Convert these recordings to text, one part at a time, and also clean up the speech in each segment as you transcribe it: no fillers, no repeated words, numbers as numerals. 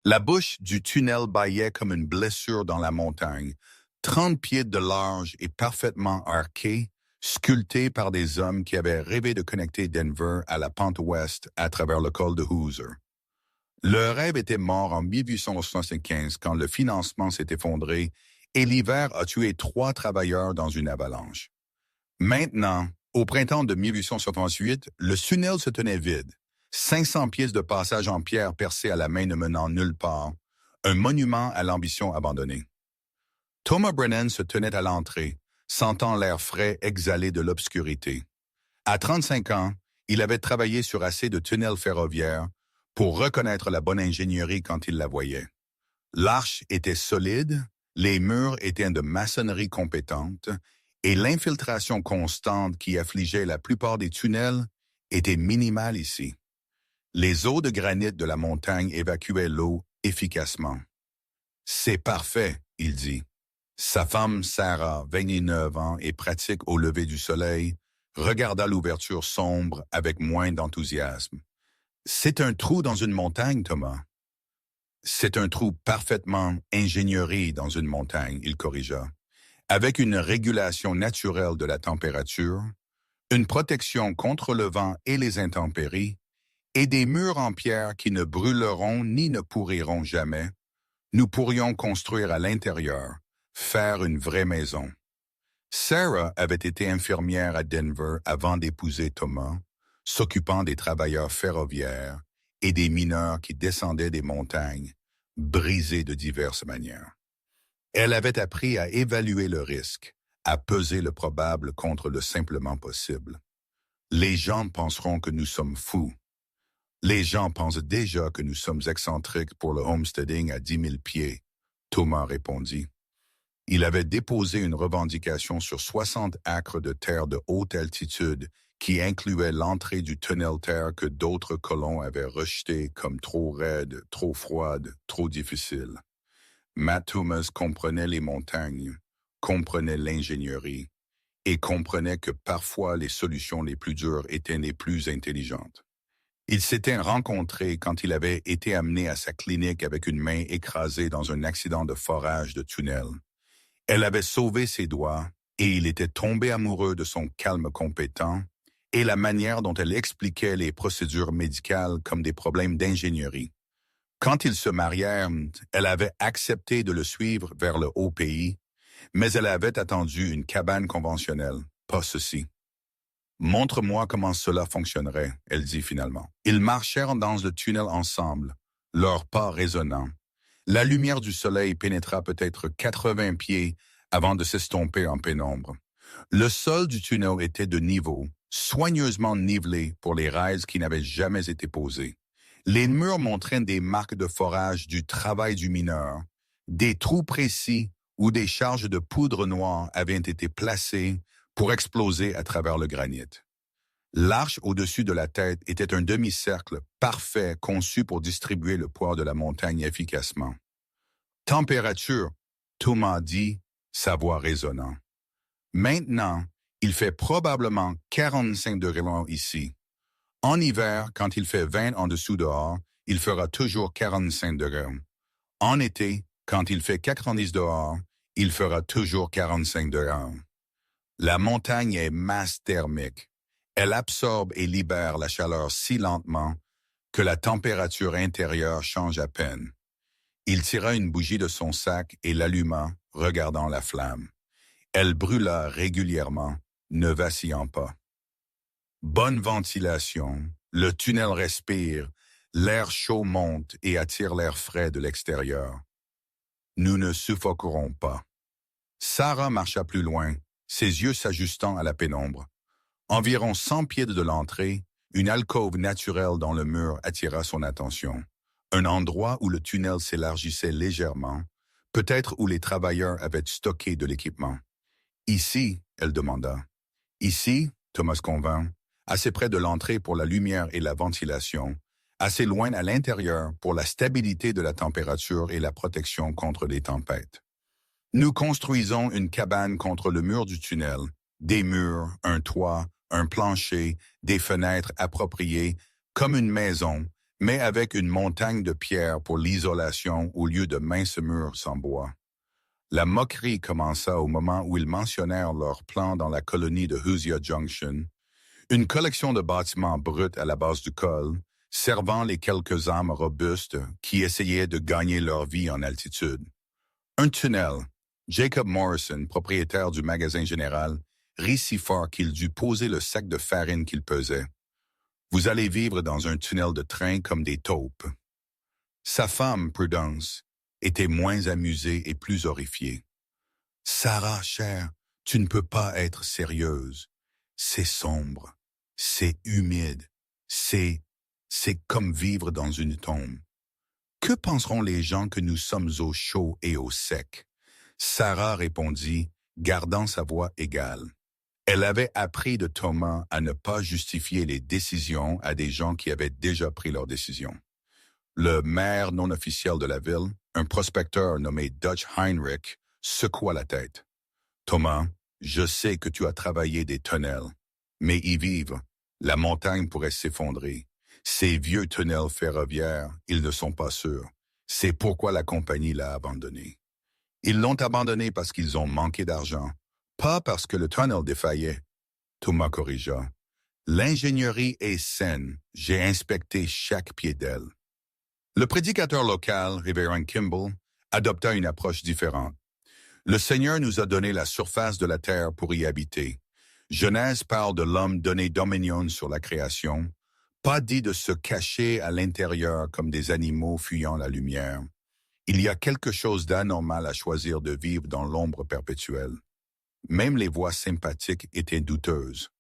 La bouche du tunnel bâillait comme une blessure dans la montagne, 30 pieds de large et parfaitement arqué, sculpté par des hommes qui avaient rêvé de connecter Denver à la pente ouest à travers le col de Hoosier. Le rêve était mort en 1875 quand le financement s'est effondré et l'hiver a tué 3 travailleurs dans une avalanche. Maintenant, au printemps de 1868, le tunnel se tenait vide. 500 pieds de passage en pierre percé à la main ne menant nulle part. Un monument à l'ambition abandonnée. Thomas Brennan se tenait à l'entrée, sentant l'air frais exhalé de l'obscurité. À 35 ans, il avait travaillé sur assez de tunnels ferroviaires pour reconnaître la bonne ingénierie quand il la voyait. L'arche était solide, les murs étaient de maçonnerie compétente et l'infiltration constante qui affligeait la plupart des tunnels était minimale ici. Les eaux de granit de la montagne évacuaient l'eau efficacement. « C'est parfait », il dit. Sa femme, Sarah, 29 ans et pratique au lever du soleil, regarda l'ouverture sombre avec moins d'enthousiasme. « C'est un trou dans une montagne, Thomas. » « C'est un trou parfaitement ingénierie dans une montagne, » il corrigea. Avec une régulation naturelle de la température, une protection contre le vent et les intempéries, et des murs en pierre qui ne brûleront ni ne pourriront jamais, nous pourrions construire à l'intérieur, faire une vraie maison. Sarah avait été infirmière à Denver avant d'épouser Thomas, s'occupant des travailleurs ferroviaires et des mineurs qui descendaient des montagnes, brisés de diverses manières. Elle avait appris à évaluer le risque, à peser le probable contre le simplement possible. Les gens penseront que nous sommes fous. Les gens pensent déjà que nous sommes excentriques pour le homesteading à 10 000 pieds, Thomas répondit. Il avait déposé une revendication sur 60 acres de terre de haute altitude qui incluait l'entrée du tunnel terre que d'autres colons avaient rejeté comme trop raide, trop froide, trop difficile. Matt Thomas comprenait les montagnes, comprenait l'ingénierie et comprenait que parfois les solutions les plus dures étaient les plus intelligentes. Ils s'étaient rencontrés quand il avait été amené à sa clinique avec une main écrasée dans un accident de forage de tunnel. Elle avait sauvé ses doigts et il était tombé amoureux de son calme compétent et la manière dont elle expliquait les procédures médicales comme des problèmes d'ingénierie. Quand ils se marièrent, elle avait accepté de le suivre vers le haut pays, mais elle avait attendu une cabane conventionnelle, pas ceci. « Montre-moi comment cela fonctionnerait », elle dit finalement. Ils marchèrent dans le tunnel ensemble, leurs pas résonnants. La lumière du soleil pénétra peut-être 80 pieds avant de s'estomper en pénombre. Le sol du tunnel était de niveau, soigneusement nivelé pour les rails qui n'avaient jamais été posés. Les murs montraient des marques de forage du travail du mineur, des trous précis où des charges de poudre noire avaient été placées pour exploser à travers le granit. L'arche au-dessus de la tête était un demi-cercle parfait conçu pour distribuer le poids de la montagne efficacement. « Température », Thomas dit, sa voix résonnant. « Maintenant, il fait probablement 45 degrés ici. En hiver, quand il fait 20 en dessous dehors, il fera toujours 45 degrés. En été, quand il fait 90 dehors, il fera toujours 45 degrés. La montagne est masse thermique. Elle absorbe et libère la chaleur si lentement que la température intérieure change à peine. » Il tira une bougie de son sac et l'alluma, regardant la flamme. Elle brûla régulièrement, ne vacillant pas. Bonne ventilation, le tunnel respire, l'air chaud monte et attire l'air frais de l'extérieur. Nous ne suffoquerons pas. Sarah marcha plus loin, ses yeux s'ajustant à la pénombre. Environ 100 pieds de l'entrée, une alcôve naturelle dans le mur attira son attention. Un endroit où le tunnel s'élargissait légèrement, peut-être où les travailleurs avaient stocké de l'équipement. « Ici », elle demanda. « Ici », Thomas convint, assez près de l'entrée pour la lumière et la ventilation, assez loin à l'intérieur pour la stabilité de la température et la protection contre les tempêtes. Nous construisons une cabane contre le mur du tunnel, des murs, un toit, un plancher, des fenêtres appropriées, comme une maison, mais avec une montagne de pierres pour l'isolation au lieu de minces murs en bois. La moquerie commença au moment où ils mentionnèrent leur plan dans la colonie de Huzia Junction, une collection de bâtiments bruts à la base du col, servant les quelques âmes robustes qui essayaient de gagner leur vie en altitude. Un tunnel. Jacob Morrison, propriétaire du magasin général, rit si fort qu'il dut poser le sac de farine qu'il pesait. Vous allez vivre dans un tunnel de train comme des taupes. Sa femme, Prudence, était moins amusée et plus horrifiée. Sarah, chère, tu ne peux pas être sérieuse. C'est sombre, c'est humide, c'est comme vivre dans une tombe. Que penseront les gens que nous sommes au chaud et au sec? Sarah répondit, gardant sa voix égale. Elle avait appris de Thomas à ne pas justifier les décisions à des gens qui avaient déjà pris leurs décisions. Le maire non officiel de la ville, un prospecteur nommé Dutch Heinrich, secoua la tête. Thomas, je sais que tu as travaillé des tunnels, mais y vivre, la montagne pourrait s'effondrer. Ces vieux tunnels ferroviaires, ils ne sont pas sûrs. C'est pourquoi la compagnie l'a abandonné. Ils l'ont abandonné parce qu'ils ont manqué d'argent, pas parce que le tunnel défaillait. Thomas corrigea. L'ingénierie est saine. J'ai inspecté chaque pied d'elle. Le prédicateur local, Révérend Kimball, adopta une approche différente. Le Seigneur nous a donné la surface de la terre pour y habiter. Genèse parle de l'homme donné dominion sur la création, pas dit de se cacher à l'intérieur comme des animaux fuyant la lumière. Il y a quelque chose d'anormal à choisir de vivre dans l'ombre perpétuelle. Même les voix sympathiques étaient douteuses.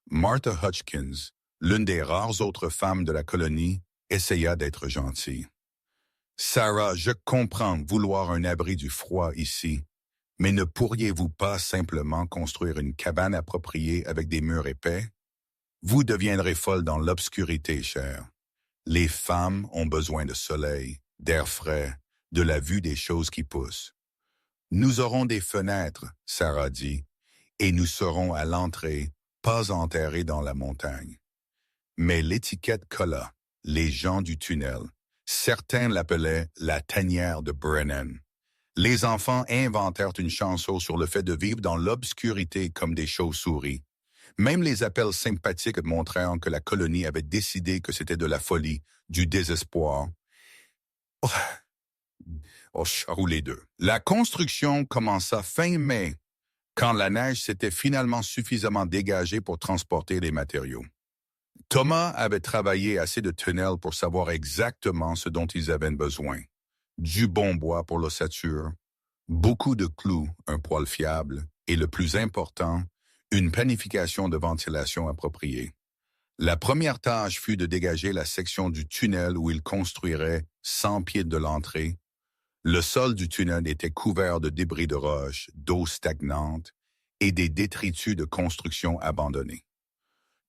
Martha Hutchkins, l'une des rares autres femmes de la colonie, essaya d'être gentille. Sarah, je comprends vouloir un abri du froid ici, mais ne pourriez-vous pas simplement construire une cabane appropriée avec des murs épais? Vous deviendrez folle dans l'obscurité, chère. Les femmes ont besoin de soleil, d'air frais, de la vue des choses qui poussent. Nous aurons des fenêtres, Sarah dit, et nous serons à l'entrée, pas enterrés dans la montagne. Mais l'étiquette colla, les gens du tunnel. Certains l'appelaient la tanière de Brennan. Les enfants inventèrent une chanson sur le fait de vivre dans l'obscurité comme des chauves-souris. Même les appels sympathiques montrèrent que la colonie avait décidé que c'était de la folie, du désespoir. Oh, charou les deux. La construction commença fin mai, quand la neige s'était finalement suffisamment dégagée pour transporter les matériaux. Thomas avait travaillé assez de tunnels pour savoir exactement ce dont ils avaient besoin. Du bon bois pour l'ossature, beaucoup de clous, un poêle fiable, et le plus important, une planification de ventilation appropriée. La première tâche fut de dégager la section du tunnel où ils construiraient 100 pieds de l'entrée. Le sol du tunnel était couvert de débris de roches, d'eau stagnante et des détritus de construction abandonnés.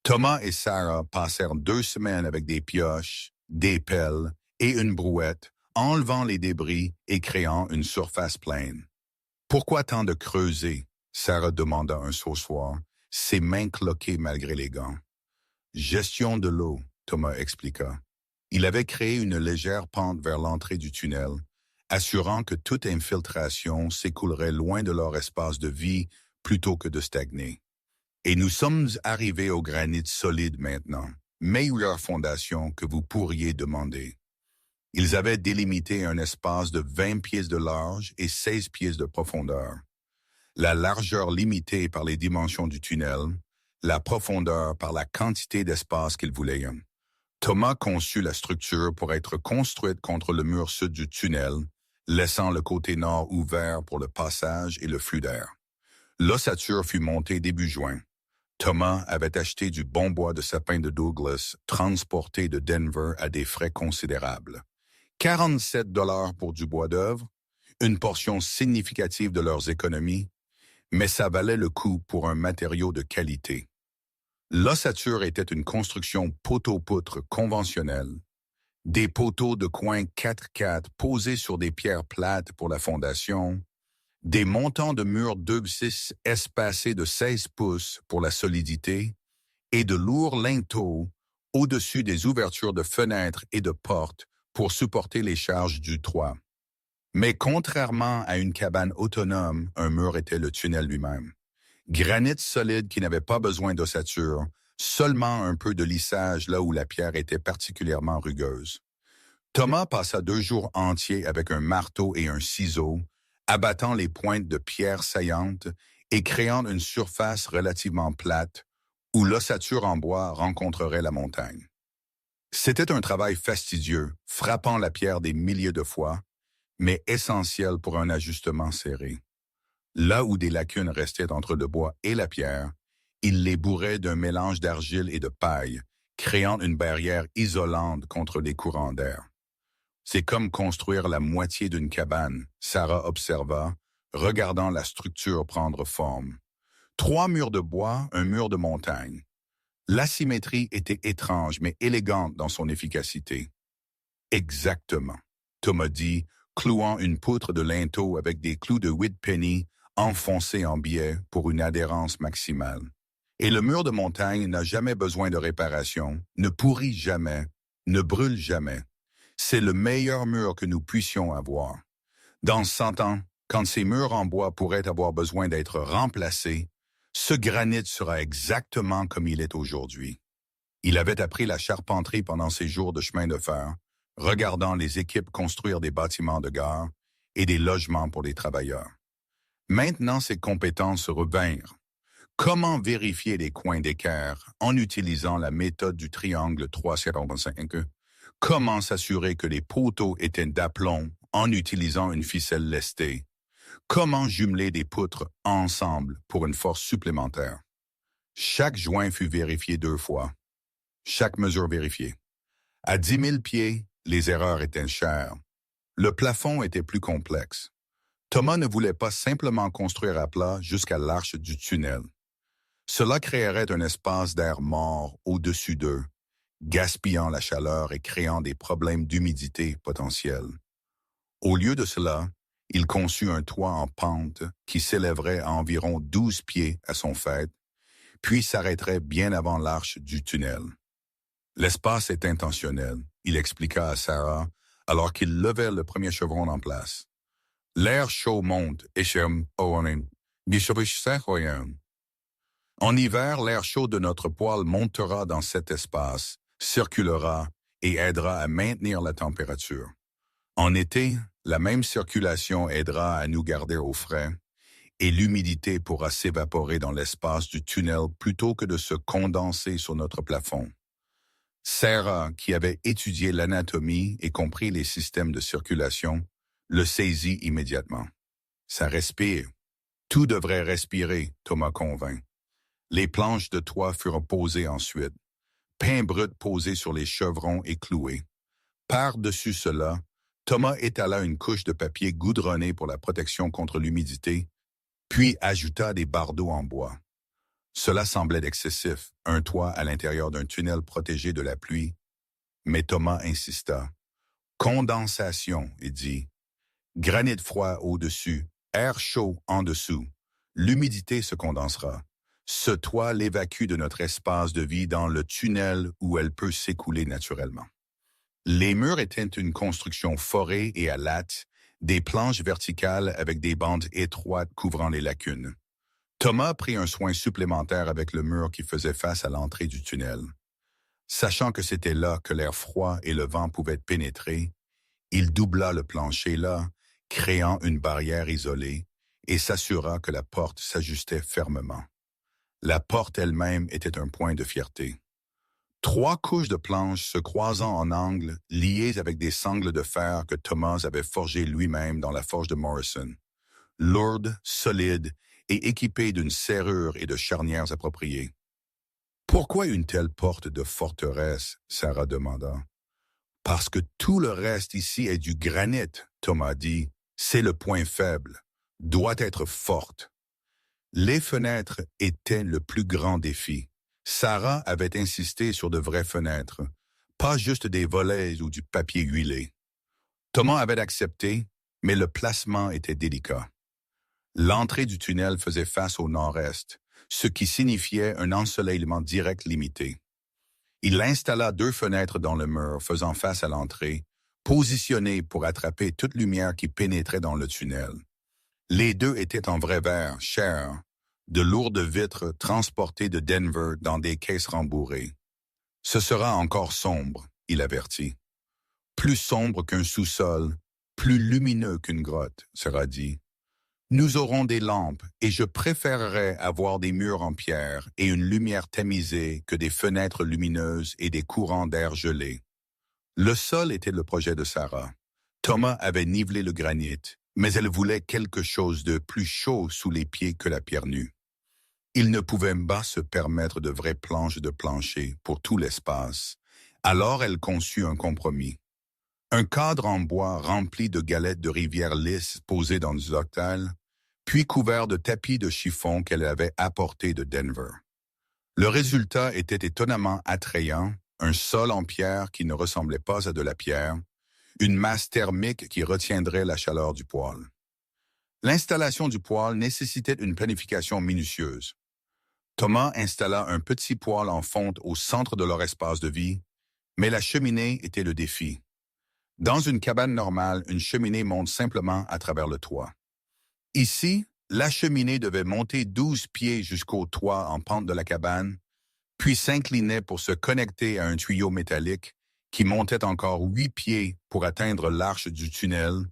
Thomas et Sarah passèrent 2 semaines avec des pioches, des pelles et une brouette, enlevant les débris et créant une surface pleine. « Pourquoi tant de creuser ?» Sarah demanda un soir, ses mains cloquées malgré les gants. « Gestion de l'eau », Thomas expliqua. Il avait créé une légère pente vers l'entrée du tunnel, assurant que toute infiltration s'écoulerait loin de leur espace de vie plutôt que de stagner. Et nous sommes arrivés au granit solide maintenant, meilleure fondation que vous pourriez demander. Ils avaient délimité un espace de 20 pieds de large et 16 pieds de profondeur. La largeur limitée par les dimensions du tunnel, la profondeur par la quantité d'espace qu'ils voulaient. Thomas conçut la structure pour être construite contre le mur sud du tunnel, laissant le côté nord ouvert pour le passage et le flux d'air. L'ossature fut montée début juin. Thomas avait acheté du bon bois de sapin de Douglas, transporté de Denver à des frais considérables. 47 $ pour du bois d'œuvre, une portion significative de leurs économies, mais ça valait le coup pour un matériau de qualité. L'ossature était une construction poteau-poutre conventionnelle, des poteaux de coin 4x4 posés sur des pierres plates pour la fondation, des montants de murs 2x6 espacés de 16 pouces pour la solidité et de lourds linteaux au-dessus des ouvertures de fenêtres et de portes pour supporter les charges du toit. Mais contrairement à une cabane autonome, un mur était le tunnel lui-même. Granit solide qui n'avait pas besoin d'ossature, seulement un peu de lissage là où la pierre était particulièrement rugueuse. Thomas passa 2 jours entiers avec un marteau et un ciseau, abattant les pointes de pierre saillantes et créant une surface relativement plate où l'ossature en bois rencontrerait la montagne. C'était un travail fastidieux, frappant la pierre des milliers de fois, mais essentiel pour un ajustement serré. Là où des lacunes restaient entre le bois et la pierre, il les bourrait d'un mélange d'argile et de paille, créant une barrière isolante contre les courants d'air. C'est comme construire la moitié d'une cabane, Sarah observa, regardant la structure prendre forme. 3 murs de bois, un mur de montagne. L'asymétrie était étrange mais élégante dans son efficacité. Exactement, Thomas dit, clouant une poutre de linteau avec des clous de Whitpenny enfoncés en biais pour une adhérence maximale. Et le mur de montagne n'a jamais besoin de réparation, ne pourrit jamais, ne brûle jamais. C'est le meilleur mur que nous puissions avoir. Dans 100 ans, quand ces murs en bois pourraient avoir besoin d'être remplacés, ce granit sera exactement comme il est aujourd'hui. Il avait appris la charpenterie pendant ses jours de chemin de fer, regardant les équipes construire des bâtiments de gare et des logements pour les travailleurs. Maintenant, ses compétences se revinrent. Comment vérifier les coins d'équerre en utilisant la méthode du triangle 3,75? Comment s'assurer que les poteaux étaient d'aplomb en utilisant une ficelle lestée? Comment jumeler des poutres ensemble pour une force supplémentaire? Chaque joint fut vérifié 2 fois. Chaque mesure vérifiée. À 10 000 pieds, les erreurs étaient chères. Le plafond était plus complexe. Thomas ne voulait pas simplement construire à plat jusqu'à l'arche du tunnel. Cela créerait un espace d'air mort au-dessus d'eux, gaspillant la chaleur et créant des problèmes d'humidité potentiels. Au lieu de cela, il conçut un toit en pente qui s'élèverait à environ 12 pieds à son faîte, puis s'arrêterait bien avant l'arche du tunnel. L'espace est intentionnel, il expliqua à Sarah alors qu'il levait le premier chevron en place. L'air chaud monte, en hiver, l'air chaud de notre poêle montera dans cet espace, circulera et aidera à maintenir la température. En été, la même circulation aidera à nous garder au frais et l'humidité pourra s'évaporer dans l'espace du tunnel plutôt que de se condenser sur notre plafond. Sarah, qui avait étudié l'anatomie et compris les systèmes de circulation, le saisit immédiatement. Ça respire. Tout devrait respirer, Thomas convint. Les planches de toit furent posées ensuite. Pain brut posé sur les chevrons et cloués. Par-dessus cela, Thomas étala une couche de papier goudronné pour la protection contre l'humidité, puis ajouta des bardeaux en bois. Cela semblait excessif, un toit à l'intérieur d'un tunnel protégé de la pluie. Mais Thomas insista. Condensation, il dit. Granit froid au-dessus, air chaud en dessous. L'humidité se condensera. Ce toit l'évacue de notre espace de vie dans le tunnel où elle peut s'écouler naturellement. Les murs étaient une construction forée et à lattes, des planches verticales avec des bandes étroites couvrant les lacunes. Thomas prit un soin supplémentaire avec le mur qui faisait face à l'entrée du tunnel. Sachant que c'était là que l'air froid et le vent pouvaient pénétrer, il doubla le plancher là, créant une barrière isolée, et s'assura que la porte s'ajustait fermement. La porte elle-même était un point de fierté. 3 couches de planches se croisant en angle, liées avec des sangles de fer que Thomas avait forgées lui-même dans la forge de Morrison. Lourdes, solides et équipées d'une serrure et de charnières appropriées. « Pourquoi une telle porte de forteresse ?» Sarah demanda. « Parce que tout le reste ici est du granit, » Thomas dit. « C'est le point faible. Doit être forte. » Les fenêtres étaient le plus grand défi. Sarah avait insisté sur de vraies fenêtres, pas juste des volets ou du papier huilé. Thomas avait accepté, mais le placement était délicat. L'entrée du tunnel faisait face au nord-est, ce qui signifiait un ensoleillement direct limité. Il installa 2 fenêtres dans le mur faisant face à l'entrée, positionnées pour attraper toute lumière qui pénétrait dans le tunnel. Les 2 étaient en vrai verre, cher, de lourdes vitres transportées de Denver dans des caisses rembourrées. Ce sera encore sombre, il avertit. Plus sombre qu'un sous-sol, plus lumineux qu'une grotte, sera dit. Nous aurons des lampes et je préférerais avoir des murs en pierre et une lumière tamisée que des fenêtres lumineuses et des courants d'air gelés. Le sol était le projet de Sarah. Thomas avait nivelé le granit, mais elle voulait quelque chose de plus chaud sous les pieds que la pierre nue. Il ne pouvait pas se permettre de vraies planches de plancher pour tout l'espace. Alors elle conçut un compromis. Un cadre en bois rempli de galettes de rivière lisses posées dans du octal, puis couvert de tapis de chiffon qu'elle avait apportés de Denver. Le résultat était étonnamment attrayant, un sol en pierre qui ne ressemblait pas à de la pierre, une masse thermique qui retiendrait la chaleur du poêle. L'installation du poêle nécessitait une planification minutieuse. Thomas installa un petit poêle en fonte au centre de leur espace de vie, mais la cheminée était le défi. Dans une cabane normale, une cheminée monte simplement à travers le toit. Ici, la cheminée devait monter 12 pieds jusqu'au toit en pente de la cabane, puis s'inclinait pour se connecter à un tuyau métallique qui montait encore 8 pieds pour atteindre l'arche du tunnel,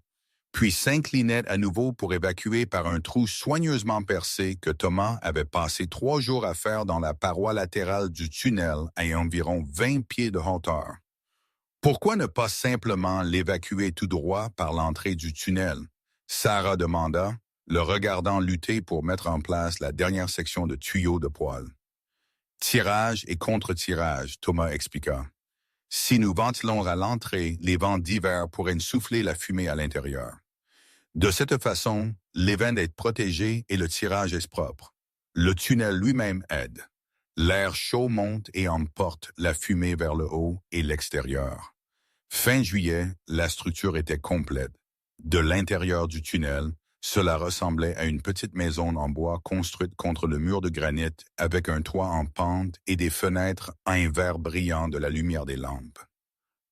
puis s'inclinait à nouveau pour évacuer par un trou soigneusement percé que Thomas avait passé 3 jours à faire dans la paroi latérale du tunnel à environ 20 pieds de hauteur. Pourquoi ne pas simplement l'évacuer tout droit par l'entrée du tunnel? Sarah demanda, le regardant lutter pour mettre en place la dernière section de tuyau de poêle. Tirage et contre-tirage, Thomas expliqua. Si nous ventilons à l'entrée, les vents d'hiver pourraient souffler la fumée à l'intérieur. De cette façon, les vents est protégé et le tirage est propre. Le tunnel lui-même aide. L'air chaud monte et emporte la fumée vers le haut et l'extérieur. Fin juillet, la structure était complète. De l'intérieur du tunnel, cela ressemblait à une petite maison en bois construite contre le mur de granit avec un toit en pente et des fenêtres à un vert brillant de la lumière des lampes.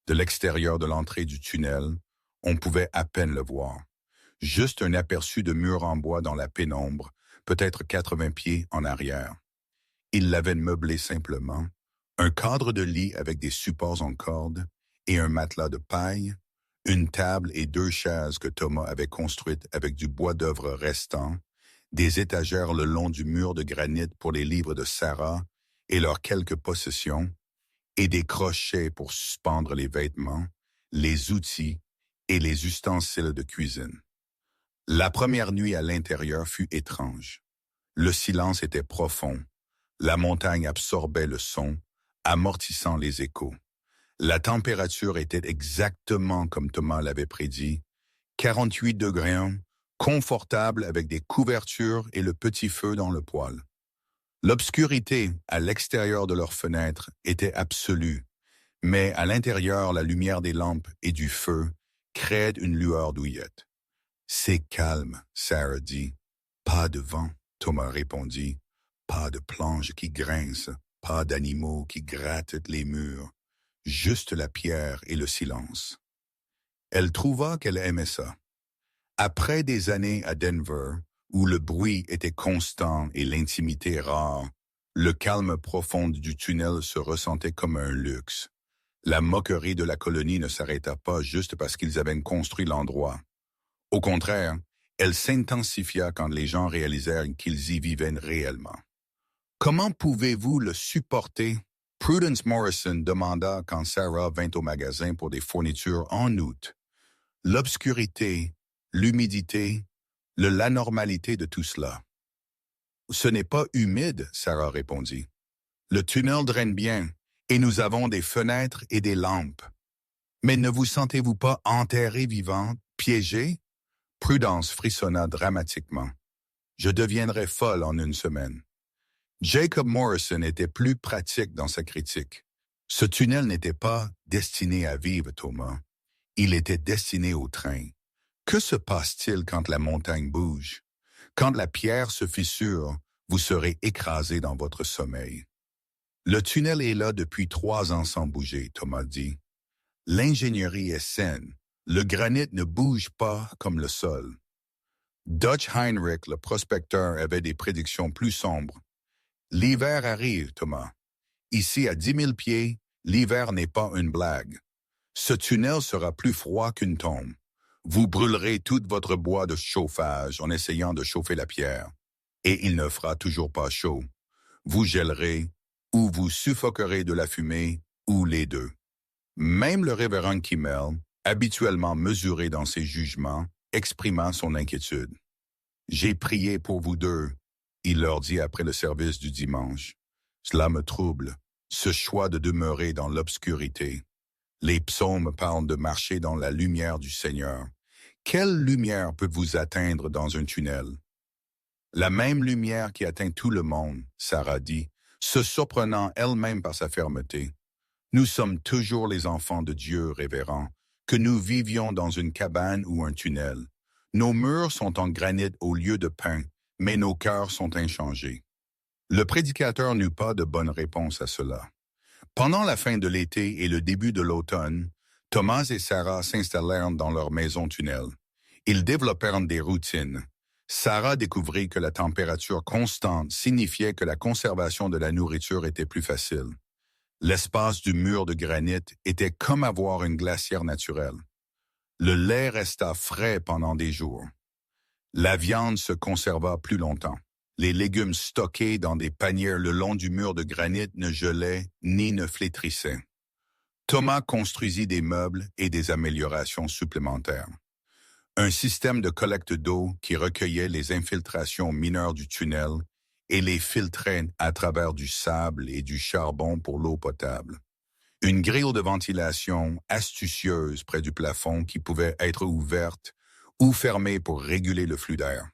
De l'extérieur de l'entrée du tunnel, on pouvait à peine le voir. Juste un aperçu de mur en bois dans la pénombre, peut-être 80 pieds en arrière. Il l'avait meublé simplement, un cadre de lit avec des supports en corde et un matelas de paille, une table et 2 chaises que Thomas avait construites avec du bois d'œuvre restant, des étagères le long du mur de granit pour les livres de Sarah et leurs quelques possessions, et des crochets pour suspendre les vêtements, les outils et les ustensiles de cuisine. La première nuit à l'intérieur fut étrange. Le silence était profond. La montagne absorbait le son, amortissant les échos. La température était exactement comme Thomas l'avait prédit, 48 degrés, confortable avec des couvertures et le petit feu dans le poêle. L'obscurité à l'extérieur de leurs fenêtres était absolue, mais à l'intérieur, la lumière des lampes et du feu créait une lueur douillette. « C'est calme, Sarah dit. »« Pas de vent, » Thomas répondit. « Pas de planches qui grincent, pas d'animaux qui grattent les murs. Juste la pierre et le silence. » Elle trouva qu'elle aimait ça. Après des années à Denver, où le bruit était constant et l'intimité rare, le calme profond du tunnel se ressentait comme un luxe. La moquerie de la colonie ne s'arrêta pas juste parce qu'ils avaient construit l'endroit. Au contraire, elle s'intensifia quand les gens réalisèrent qu'ils y vivaient réellement. « Comment pouvez-vous le supporter ?» Prudence Morrison demanda quand Sarah vint au magasin pour des fournitures en août. L'obscurité, l'humidité, l'anormalité de tout cela. « Ce n'est pas humide, » Sarah répondit. « Le tunnel draine bien, et nous avons des fenêtres et des lampes. Mais ne vous sentez-vous pas enterré vivant, piégé? » Prudence frissonna dramatiquement. « Je deviendrai folle en 1 semaine. » Jacob Morrison était plus pratique dans sa critique. Ce tunnel n'était pas destiné à vivre, Thomas. Il était destiné au train. Que se passe-t-il quand la montagne bouge? Quand la pierre se fissure, vous serez écrasé dans votre sommeil. Le tunnel est là depuis 3 ans sans bouger, Thomas dit. L'ingénierie est saine. Le granit ne bouge pas comme le sol. Dutch Heinrich, le prospecteur, avait des prédictions plus sombres. L'hiver arrive, Thomas. Ici, à 10 000 pieds, l'hiver n'est pas une blague. Ce tunnel sera plus froid qu'une tombe. Vous brûlerez tout votre bois de chauffage en essayant de chauffer la pierre. Et il ne fera toujours pas chaud. Vous gèlerez, ou vous suffoquerez de la fumée, ou les deux. Même le révérend Kimmel, habituellement mesuré dans ses jugements, exprima son inquiétude. « J'ai prié pour vous deux », il leur dit après le service du dimanche. « Cela me trouble, ce choix de demeurer dans l'obscurité. Les psaumes parlent de marcher dans la lumière du Seigneur. Quelle lumière peut vous atteindre dans un tunnel? » La même lumière qui atteint tout le monde, Sarah dit, se surprenant elle-même par sa fermeté. Nous sommes toujours les enfants de Dieu, révérend, que nous vivions dans une cabane ou un tunnel. Nos murs sont en granit au lieu de pain, mais nos cœurs sont inchangés. Le prédicateur n'eut pas de bonne réponse à cela. Pendant la fin de l'été et le début de l'automne, Thomas et Sarah s'installèrent dans leur maison tunnel. Ils développèrent des routines. Sarah découvrit que la température constante signifiait que la conservation de la nourriture était plus facile. L'espace du mur de granit était comme avoir une glacière naturelle. Le lait resta frais pendant des jours. La viande se conserva plus longtemps. Les légumes stockés dans des paniers le long du mur de granit ne gelaient ni ne flétrissaient. Thomas construisit des meubles et des améliorations supplémentaires. Un système de collecte d'eau qui recueillait les infiltrations mineures du tunnel et les filtrait à travers du sable et du charbon pour l'eau potable. Une grille de ventilation astucieuse près du plafond qui pouvait être ouverte ou fermée pour réguler le flux d'air.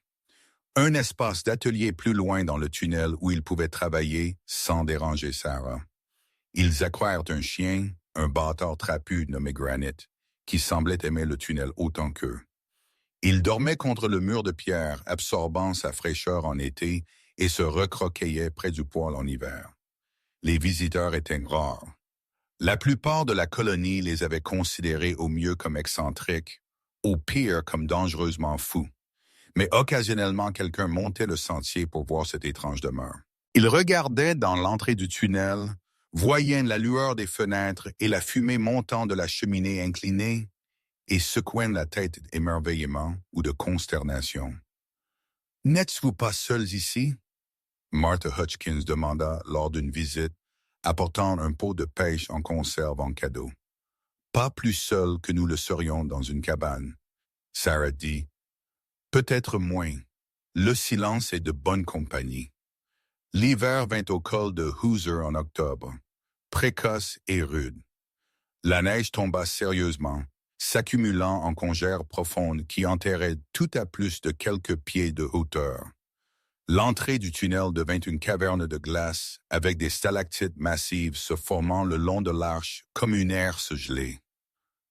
Un espace d'atelier plus loin dans le tunnel où ils pouvaient travailler sans déranger Sarah. Ils acquirent un chien, un bâtard trapu nommé Granite, qui semblait aimer le tunnel autant qu'eux. Il dormait contre le mur de pierre, absorbant sa fraîcheur en été et se recroqueillait près du poêle en hiver. Les visiteurs étaient rares. La plupart de la colonie les avait considérés au mieux comme excentriques, au pire comme dangereusement fous. Mais occasionnellement quelqu'un montait le sentier pour voir cette étrange demeure. Il regardait dans l'entrée du tunnel, voyant la lueur des fenêtres et la fumée montant de la cheminée inclinée, et secouant la tête d'émerveillement ou de consternation. « N'êtes-vous pas seuls ici? » Martha Hutchins demanda lors d'une visite, apportant un pot de pêche en conserve en cadeau. « Pas plus seuls que nous le serions dans une cabane. » Sarah dit. « Peut-être moins. Le silence est de bonne compagnie. » L'hiver vint au col de Hoosier en octobre, précoce et rude. La neige tomba sérieusement, s'accumulant en congères profondes qui enterraient tout à plus de quelques pieds de hauteur. L'entrée du tunnel devint une caverne de glace avec des stalactites massives se formant le long de l'arche comme une herse gelée.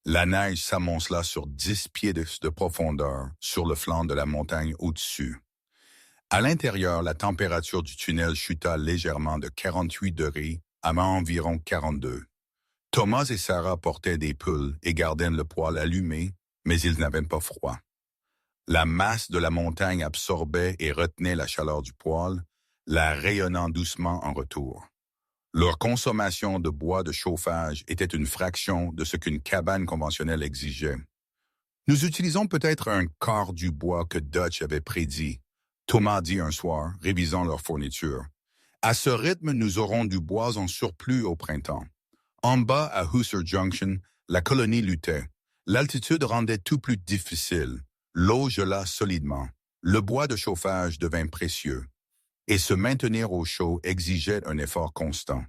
La neige s'amoncela sur 10 pieds de profondeur sur le flanc de la montagne au-dessus. À l'intérieur, la température du tunnel chuta légèrement de 48 degrés à environ 42. Thomas et Sarah portaient des pulls et gardaient le poêle allumé, mais ils n'avaient pas froid. La masse de la montagne absorbait et retenait la chaleur du poêle, la rayonnant doucement en retour. Leur consommation de bois de chauffage était une fraction de ce qu'une cabane conventionnelle exigeait. « Nous utilisons peut-être un quart du bois que Dutch avait prédit, » Thomas dit un soir, révisant leur fourniture. « À ce rythme, nous aurons du bois en surplus au printemps. » En bas, à Hoosier Junction, la colonie luttait. L'altitude rendait tout plus difficile. L'eau gela solidement. Le bois de chauffage devint précieux. Et se maintenir au chaud exigeait un effort constant.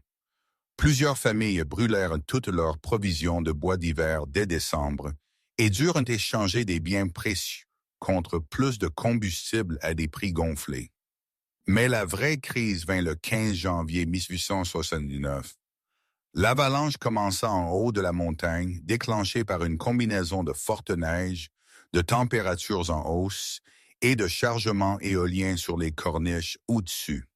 Plusieurs familles brûlèrent toutes leurs provisions de bois d'hiver dès décembre et durent échanger des biens précieux contre plus de combustible à des prix gonflés. Mais la vraie crise vint le 15 janvier 1879. L'avalanche commença en haut de la montagne, déclenchée par une combinaison de fortes neiges, de températures en hausse et de chargements éoliens sur les corniches au-dessus.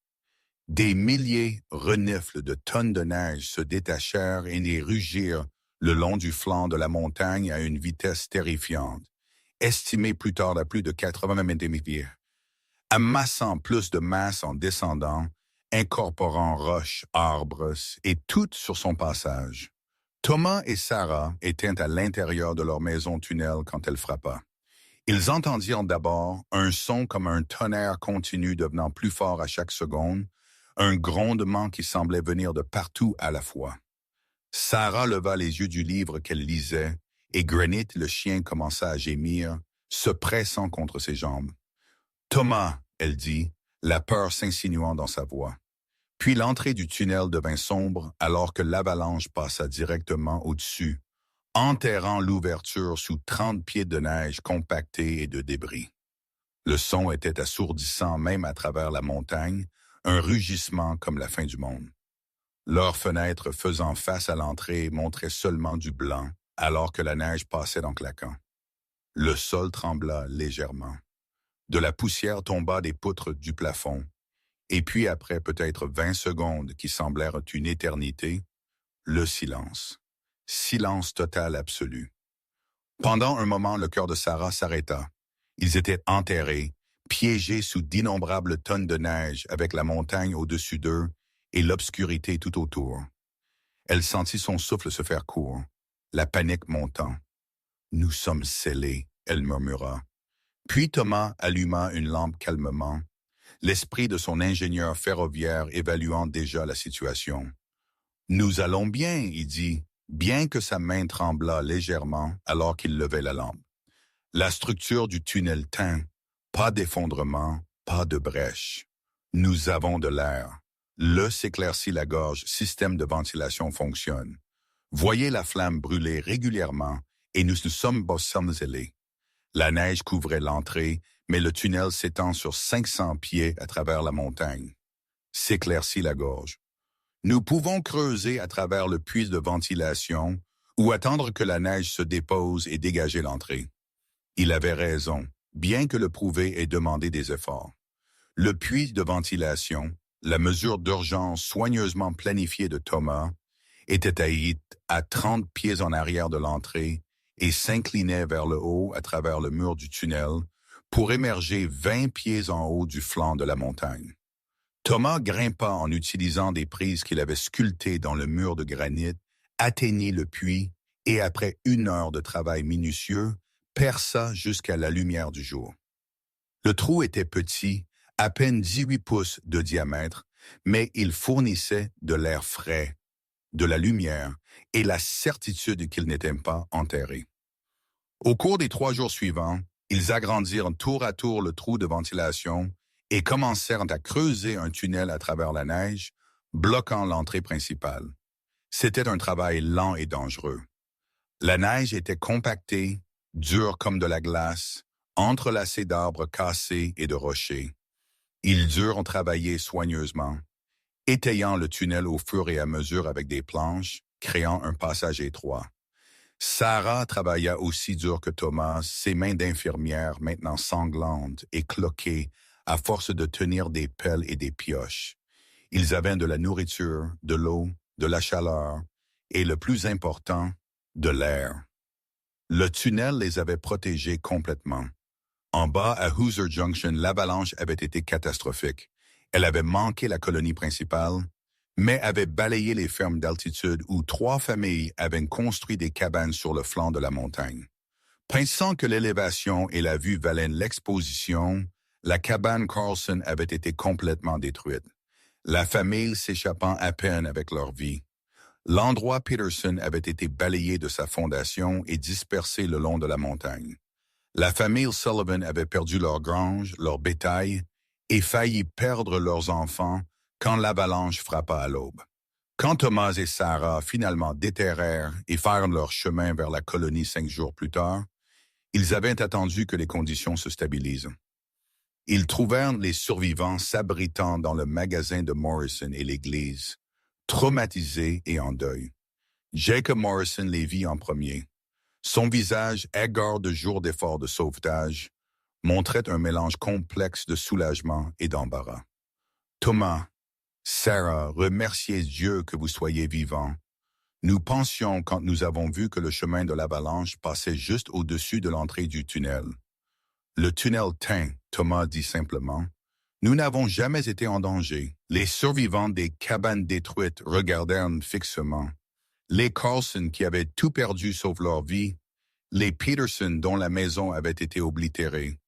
Des milliers renifles de tonnes de neige se détachèrent et rugirent le long du flanc de la montagne à une vitesse terrifiante, estimée plus tard à plus de 80 mètres, amassant plus de masse en descendant, incorporant roches, arbres et tout sur son passage. Thomas et Sarah étaient à l'intérieur de leur maison-tunnel quand elle frappa. Ils entendirent d'abord un son comme un tonnerre continu devenant plus fort à chaque seconde, un grondement qui semblait venir de partout à la fois. Sarah leva les yeux du livre qu'elle lisait, et Granit, le chien, commença à gémir, se pressant contre ses jambes. « Thomas », elle dit, la peur s'insinuant dans sa voix. Puis l'entrée du tunnel devint sombre alors que l'avalanche passa directement au-dessus, enterrant l'ouverture sous 30 pieds de neige compactée et de débris. Le son était assourdissant même à travers la montagne, un rugissement comme la fin du monde. Leurs fenêtres faisant face à l'entrée montraient seulement du blanc, alors que la neige passait en claquant. Le sol trembla légèrement. De la poussière tomba des poutres du plafond, et puis après peut-être 20 secondes qui semblèrent une éternité, le silence. Silence total absolu. Pendant un moment, le cœur de Sarah s'arrêta. Ils étaient enterrés, piégés sous d'innombrables tonnes de neige avec la montagne au-dessus d'eux et l'obscurité tout autour. Elle sentit son souffle se faire court, la panique montant. « Nous sommes scellés », elle murmura. Puis Thomas alluma une lampe calmement, l'esprit de son ingénieur ferroviaire évaluant déjà la situation. « Nous allons bien », il dit, bien que sa main tremblât légèrement alors qu'il levait la lampe. La structure du tunnel tint, pas d'effondrement, pas de brèche. Nous avons de l'air. Le s'éclaircit la gorge, système de ventilation fonctionne. Voyez la flamme brûler régulièrement et nous sommes zélés. La neige couvrait l'entrée, mais le tunnel s'étend sur 500 pieds à travers la montagne. S'éclaircit la gorge. Nous pouvons creuser à travers le puits de ventilation ou attendre que la neige se dépose et dégager l'entrée. Il avait raison, bien que le prouver ait demandé des efforts. Le puits de ventilation, la mesure d'urgence soigneusement planifiée de Thomas, était à 30 pieds en arrière de l'entrée et s'inclinait vers le haut à travers le mur du tunnel pour émerger 20 pieds en haut du flanc de la montagne. Thomas grimpa en utilisant des prises qu'il avait sculptées dans le mur de granit, atteignit le puits et après 1 heure de travail minutieux, perça jusqu'à la lumière du jour. Le trou était petit, à peine 18 pouces de diamètre, mais il fournissait de l'air frais, de la lumière et la certitude qu'il n'était pas enterré. Au cours des 3 jours suivants, ils agrandirent tour à tour le trou de ventilation et commencèrent à creuser un tunnel à travers la neige, bloquant l'entrée principale. C'était un travail lent et dangereux. La neige était compactée, dure comme de la glace, entrelacée d'arbres cassés et de rochers. Ils durent travailler soigneusement, étayant le tunnel au fur et à mesure avec des planches, créant un passage étroit. Sarah travailla aussi dur que Thomas, ses mains d'infirmière maintenant sanglantes et cloquées à force de tenir des pelles et des pioches. Ils avaient de la nourriture, de l'eau, de la chaleur et, le plus important, de l'air. Le tunnel les avait protégés complètement. En bas, à Hoosier Junction, l'avalanche avait été catastrophique. Elle avait manqué la colonie principale, mais avait balayé les fermes d'altitude où 3 familles avaient construit des cabanes sur le flanc de la montagne. Pensant que l'élévation et la vue valaient l'exposition, la cabane Carlson avait été complètement détruite. La famille s'échappant à peine avec leur vie. L'endroit Peterson avait été balayé de sa fondation et dispersé le long de la montagne. La famille Sullivan avait perdu leur grange, leur bétail, et failli perdre leurs enfants quand l'avalanche frappa à l'aube. Quand Thomas et Sarah finalement déterrèrent et firent leur chemin vers la colonie 5 jours plus tard, ils avaient attendu que les conditions se stabilisent. Ils trouvèrent les survivants s'abritant dans le magasin de Morrison et l'église, traumatisés et en deuil. Jacob Morrison les vit en premier. Son visage, hagard de jours d'efforts de sauvetage, montrait un mélange complexe de soulagement et d'embarras. « Thomas, Sarah, remerciez Dieu que vous soyez vivant. Nous pensions quand nous avons vu que le chemin de l'avalanche passait juste au-dessus de l'entrée du tunnel. Le tunnel tint, Thomas dit simplement. Nous n'avons jamais été en danger. Les survivants des cabanes détruites regardèrent fixement. Les Carlson qui avaient tout perdu sauf leur vie, les Peterson dont la maison avait été oblitérée,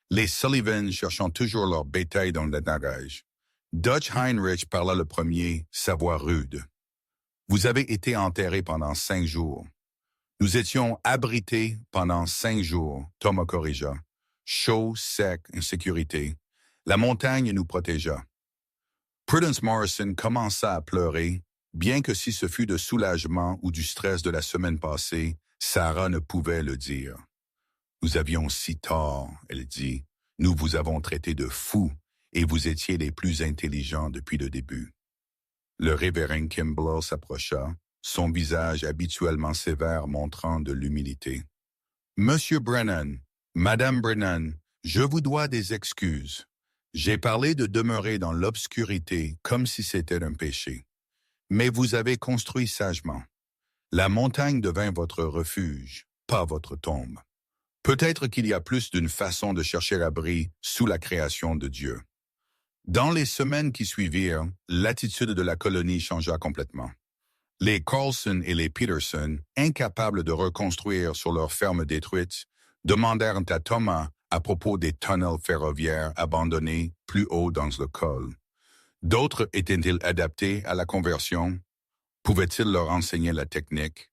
les Sullivan cherchant toujours leur bétail dans le narage. Dutch Heinrich parla le premier, sa voix rude. Vous avez été enterrés pendant 5 jours. Nous étions abrités pendant 5 jours, Thomas corrigea. Chaud, sec, insécurité. La montagne nous protégea. Prudence Morrison commença à pleurer, bien que si ce fut de soulagement ou du stress de la semaine passée, Sarah ne pouvait le dire. Nous avions si tort, elle dit. Nous vous avons traité de fous et vous étiez les plus intelligents depuis le début. Le révérend Kimball s'approcha, son visage habituellement sévère montrant de l'humilité. Monsieur Brennan, Madame Brennan, je vous dois des excuses. J'ai parlé de demeurer dans l'obscurité comme si c'était un péché. Mais vous avez construit sagement. La montagne devint votre refuge, pas votre tombe. Peut-être qu'il y a plus d'une façon de chercher l'abri sous la création de Dieu. Dans les semaines qui suivirent, l'attitude de la colonie changea complètement. Les Carlson et les Peterson, incapables de reconstruire sur leur ferme détruite, demandèrent à Thomas à propos des tunnels ferroviaires abandonnés plus haut dans le col. D'autres étaient-ils adaptés à la conversion? Pouvaient-ils leur enseigner la technique?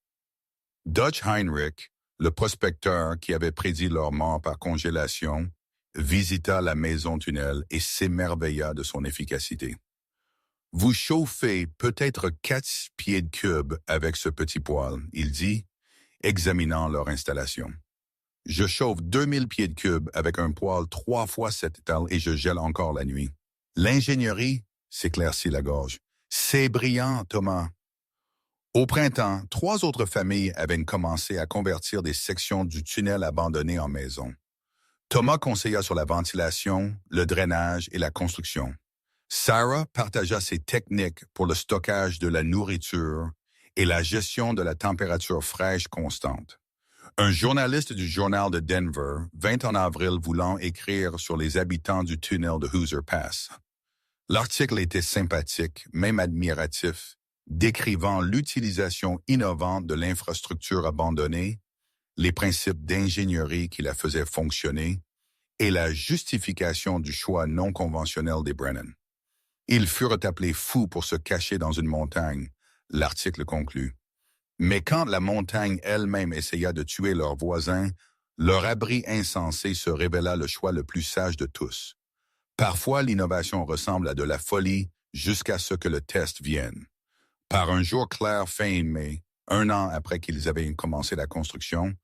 Dutch Heinrich, le prospecteur qui avait prédit leur mort par congélation, visita la maison-tunnel et s'émerveilla de son efficacité. Vous chauffez peut-être 4 pieds de cube avec ce petit poêle, il dit, examinant leur installation. Je chauffe 2000 pieds de cube avec un poêle 3 fois cette étale et je gèle encore la nuit. L'ingénierie, s'éclaircit la gorge. C'est brillant, Thomas. Au printemps, 3 autres familles avaient commencé à convertir des sections du tunnel abandonné en maisons. Thomas conseilla sur la ventilation, le drainage et la construction. Sarah partagea ses techniques pour le stockage de la nourriture et la gestion de la température fraîche constante. Un journaliste du journal de Denver vint en avril voulant écrire sur les habitants du tunnel de Hoosier Pass. L'article était sympathique, même admiratif, décrivant l'utilisation innovante de l'infrastructure abandonnée, les principes d'ingénierie qui la faisaient fonctionner et la justification du choix non conventionnel des Brennan. Ils furent appelés fous pour se cacher dans une montagne, l'article conclut. Mais quand la montagne elle-même essaya de tuer leurs voisins, leur abri insensé se révéla le choix le plus sage de tous. Parfois, l'innovation ressemble à de la folie jusqu'à ce que le test vienne. Par un jour clair fin mai, 1 an après qu'ils avaient commencé la construction,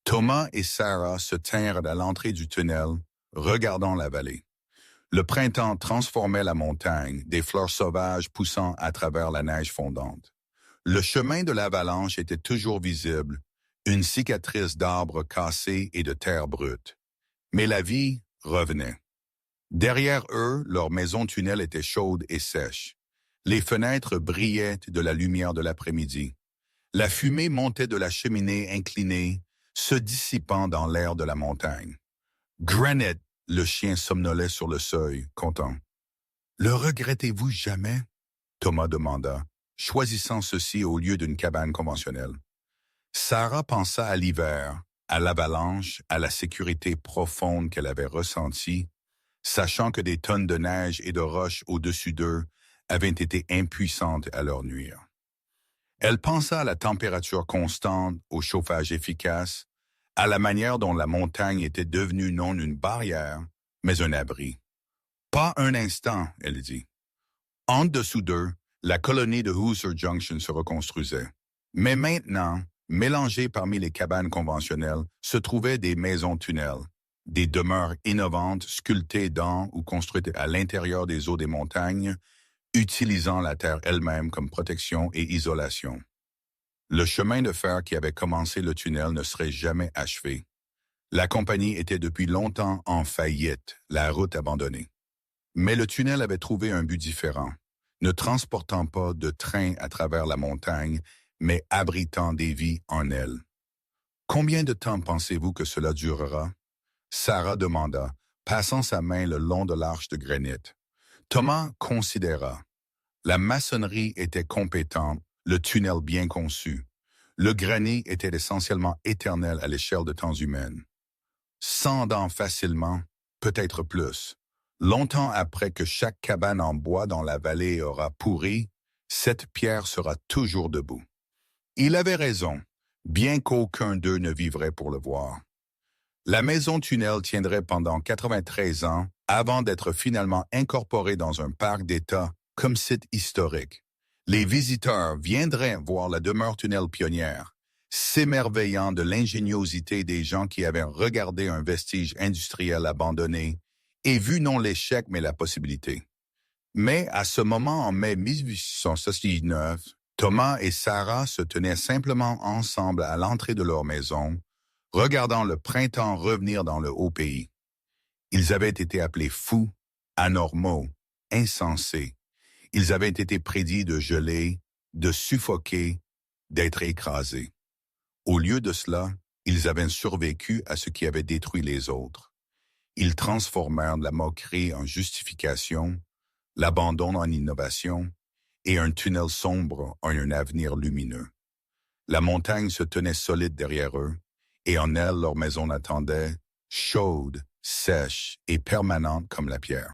Thomas et Sarah se tinrent à l'entrée du tunnel, regardant la vallée. Le printemps transformait la montagne, des fleurs sauvages poussant à travers la neige fondante. Le chemin de l'avalanche était toujours visible, une cicatrice d'arbres cassés et de terre brute. Mais la vie revenait. Derrière eux, leur maison-tunnel était chaude et sèche. Les fenêtres brillaient de la lumière de l'après-midi. La fumée montait de la cheminée inclinée, se dissipant dans l'air de la montagne. Granite, le chien somnolait sur le seuil, content. « Le regrettez-vous jamais? » Thomas demanda, choisissant ceci au lieu d'une cabane conventionnelle. Sarah pensa à l'hiver, à l'avalanche, à la sécurité profonde qu'elle avait ressentie, sachant que des tonnes de neige et de roches au-dessus d'eux avaient été impuissantes à leur nuire. Elle pensa à la température constante, au chauffage efficace, à la manière dont la montagne était devenue non une barrière, mais un abri. Pas un instant, elle dit. En dessous d'eux, la colonie de Hoosier Junction se reconstruisait. Mais maintenant, mélangées parmi les cabanes conventionnelles, se trouvaient des maisons-tunnels, des demeures innovantes sculptées dans ou construites à l'intérieur des eaux des montagnes, utilisant la terre elle-même comme protection et isolation. Le chemin de fer qui avait commencé le tunnel ne serait jamais achevé. La compagnie était depuis longtemps en faillite, la route abandonnée. Mais le tunnel avait trouvé un but différent. ne transportant pas de train à travers la montagne, mais abritant des vies en elle. Combien de temps pensez-vous que cela durera? Sarah demanda, passant sa main le long de l'arche de granit. Thomas considéra. La maçonnerie était compétente, le tunnel bien conçu. Le granit était essentiellement éternel à l'échelle de temps humaine. 100 ans facilement, peut-être plus. Longtemps après que chaque cabane en bois dans la vallée aura pourri, cette pierre sera toujours debout. Il avait raison, bien qu'aucun d'eux ne vivrait pour le voir. La maison tunnel tiendrait pendant 93 ans avant d'être finalement incorporée dans un parc d'État comme site historique. Les visiteurs viendraient voir la demeure tunnel pionnière, s'émerveillant de l'ingéniosité des gens qui avaient regardé un vestige industriel abandonné et vu non l'échec mais la possibilité. Mais à ce moment, en mai 1879, Thomas et Sarah se tenaient simplement ensemble à l'entrée de leur maison, regardant le printemps revenir dans le haut pays. Ils avaient été appelés fous, anormaux, insensés. Ils avaient été prédits de geler, de suffoquer, d'être écrasés. Au lieu de cela, ils avaient survécu à ce qui avait détruit les autres. Ils transformèrent la moquerie en justification, l'abandon en innovation et un tunnel sombre en un avenir lumineux. La montagne se tenait solide derrière eux, et en elle leur maison attendait, chaude, sèche et permanente comme la pierre.